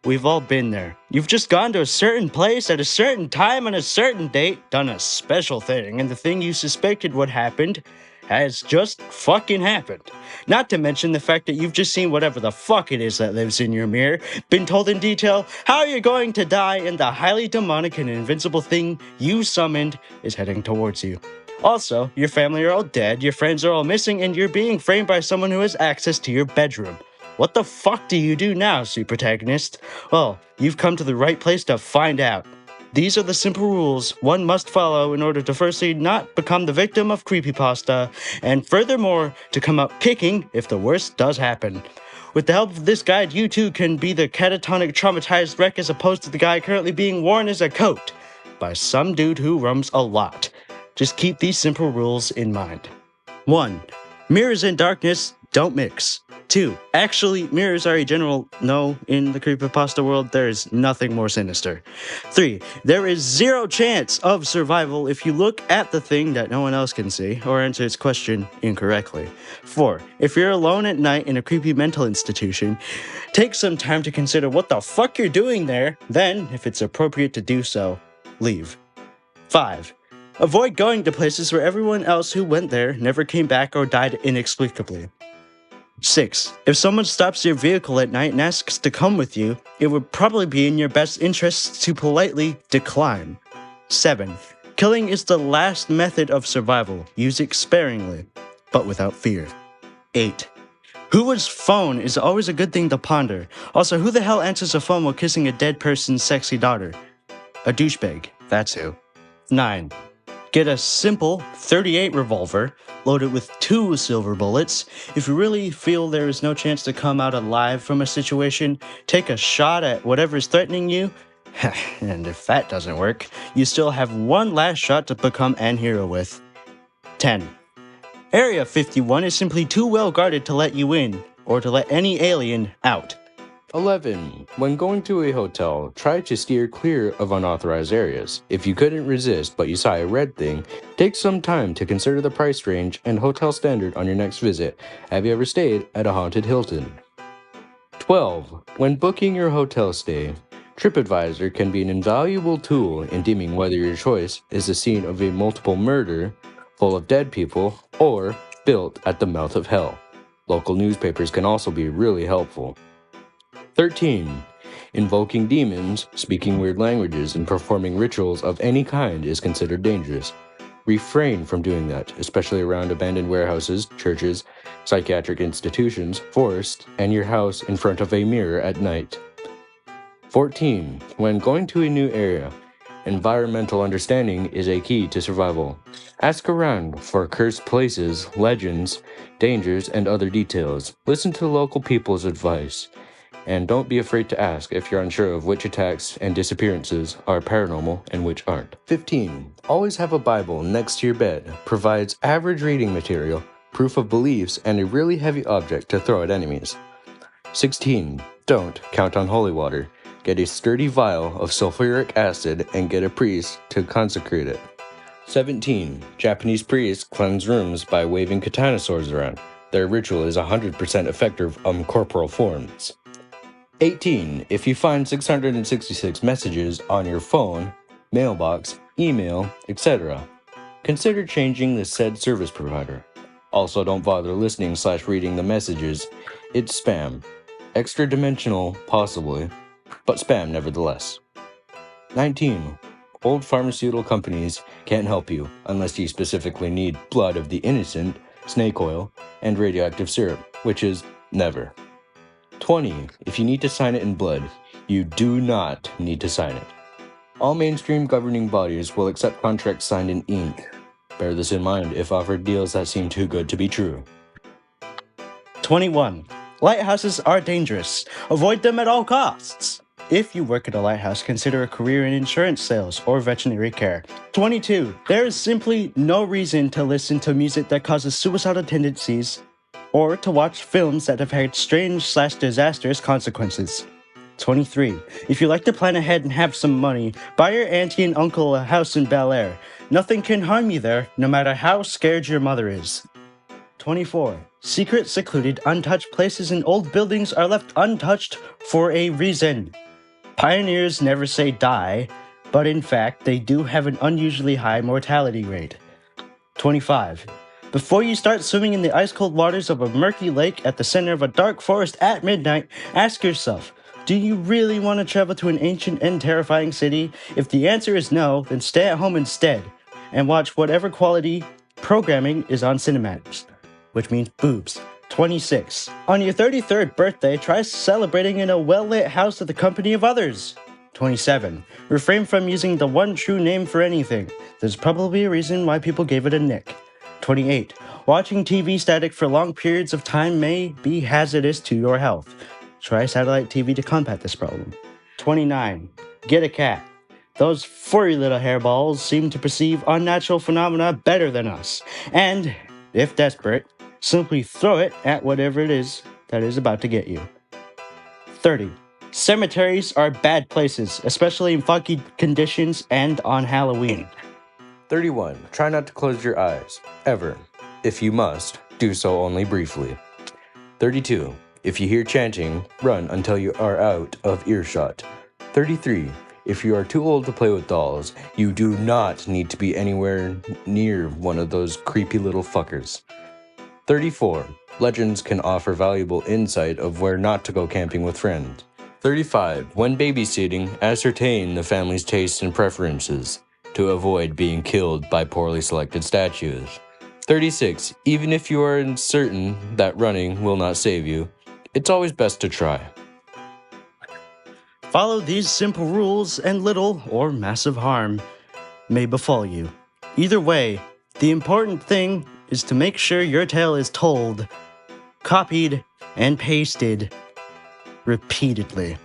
We've all been there. You've just gone to a certain place at a certain time on a certain date, done a special thing, and the thing you suspected would happen has just fucking happened. Not to mention the fact that you've just seen whatever the fuck it is that lives in your mirror, been told in detail how you're going to die, and the highly demonic and invincible thing you summoned is heading towards you. Also, your family are all dead, your friends are all missing, and you're being framed by someone who has access to your bedroom. What the fuck do you do now, Super Protagonist? Well, you've come to the right place to find out. These are the simple rules one must follow in order to firstly not become the victim of Creepypasta, and furthermore, to come out kicking if the worst does happen. With the help of this guide, you too can be the catatonic traumatized wreck as opposed to the guy currently being worn as a coat by some dude who roams a lot. Just keep these simple rules in mind. 1. Mirrors and darkness don't mix. 2. Actually, mirrors are a general no in the Creepypasta world. There is nothing more sinister. 3. There is zero chance of survival if you look at the thing that no one else can see or answer its question incorrectly. 4. If you're alone at night in a creepy mental institution, take some time to consider what the fuck you're doing there. Then, if it's appropriate to do so, leave. 5. Avoid going to places where everyone else who went there never came back or died inexplicably. 6. If someone stops your vehicle at night and asks to come with you, it would probably be in your best interest to politely decline. 7. Killing is the last method of survival. Use it sparingly, but without fear. 8. Whose phone is always a good thing to ponder. Also, who the hell answers a phone while kissing a dead person's sexy daughter? A douchebag, that's who. 9. Get a simple .38 revolver, load it with 2 silver bullets. If you really feel there is no chance to come out alive from a situation, take a shot at whatever is threatening you. And if that doesn't work, you still have one last shot to become an hero with. 10. Area 51 is simply too well guarded to let you in, or to let any alien out. 11. When going to a hotel, try to steer clear of unauthorized areas. If you couldn't resist but you saw a red thing, take some time to consider the price range and hotel standard on your next visit. Have you ever stayed at a haunted Hilton? 12. When booking your hotel stay, TripAdvisor can be an invaluable tool in deeming whether your choice is the scene of a multiple murder, full of dead people, or built at the mouth of hell. Local newspapers can also be really helpful. 13. Invoking demons, speaking weird languages, and performing rituals of any kind is considered dangerous. Refrain from doing that, especially around abandoned warehouses, churches, psychiatric institutions, forests, and your house in front of a mirror at night. 14. When going to a new area, environmental understanding is a key to survival. Ask around for cursed places, legends, dangers, and other details. Listen to local people's advice. And don't be afraid to ask if you're unsure of which attacks and disappearances are paranormal and which aren't. 15. Always have a Bible next to your bed. Provides average reading material, proof of beliefs, and a really heavy object to throw at enemies. 16. Don't count on holy water. Get a sturdy vial of sulfuric acid and get a priest to consecrate it. 17. Japanese priests cleanse rooms by waving katana swords around. Their ritual is 100% effective on corporal forms. 18. If you find 666 messages on your phone, mailbox, email, etc., consider changing the said service provider. Also, don't bother listening/reading the messages. It's spam. Extra dimensional, possibly, but spam nevertheless. 19. Old pharmaceutical companies can't help you unless you specifically need blood of the innocent, snake oil, and radioactive syrup, which is never. 20. If you need to sign it in blood, you do not need to sign it. All mainstream governing bodies will accept contracts signed in ink. Bear this in mind if offered deals that seem too good to be true. 21. Lighthouses are dangerous. Avoid them at all costs. If you work at a lighthouse, consider a career in insurance sales or veterinary care. 22. There is simply no reason to listen to music that causes suicidal tendencies or to watch films that have had strange/disastrous consequences. 23. If you like to plan ahead and have some money, buy your auntie and uncle a house in Bel Air. Nothing can harm you there, no matter how scared your mother is. 24. Secret, secluded, untouched places in old buildings are left untouched for a reason. Pioneers never say die, but in fact, they do have an unusually high mortality rate. 25. Before you start swimming in the ice-cold waters of a murky lake at the center of a dark forest at midnight, ask yourself, do you really want to travel to an ancient and terrifying city? If the answer is no, then stay at home instead, and watch whatever quality programming is on Cinemax, which means boobs. 26. On your 33rd birthday, try celebrating in a well-lit house with the company of others. 27. Refrain from using the one true name for anything. There's probably a reason why people gave it a nick. 28. Watching TV static for long periods of time may be hazardous to your health. Try satellite TV to combat this problem. 29. Get a cat. Those furry little hairballs seem to perceive unnatural phenomena better than us. And, if desperate, simply throw it at whatever it is that is about to get you. 30. Cemeteries are bad places, especially in foggy conditions and on Halloween. 31. Try not to close your eyes, ever. If you must, do so only briefly. 32. If you hear chanting, run until you are out of earshot. 33. If you are too old to play with dolls, you do not need to be anywhere near one of those creepy little fuckers. 34. Legends can offer valuable insight of where not to go camping with friends. 35. When babysitting, ascertain the family's tastes and preferences to avoid being killed by poorly selected statues. 36. Even if you are uncertain that running will not save you, it's always best to try. Follow these simple rules and little or massive harm may befall you. Either way, the important thing is to make sure your tale is told, copied, and pasted repeatedly.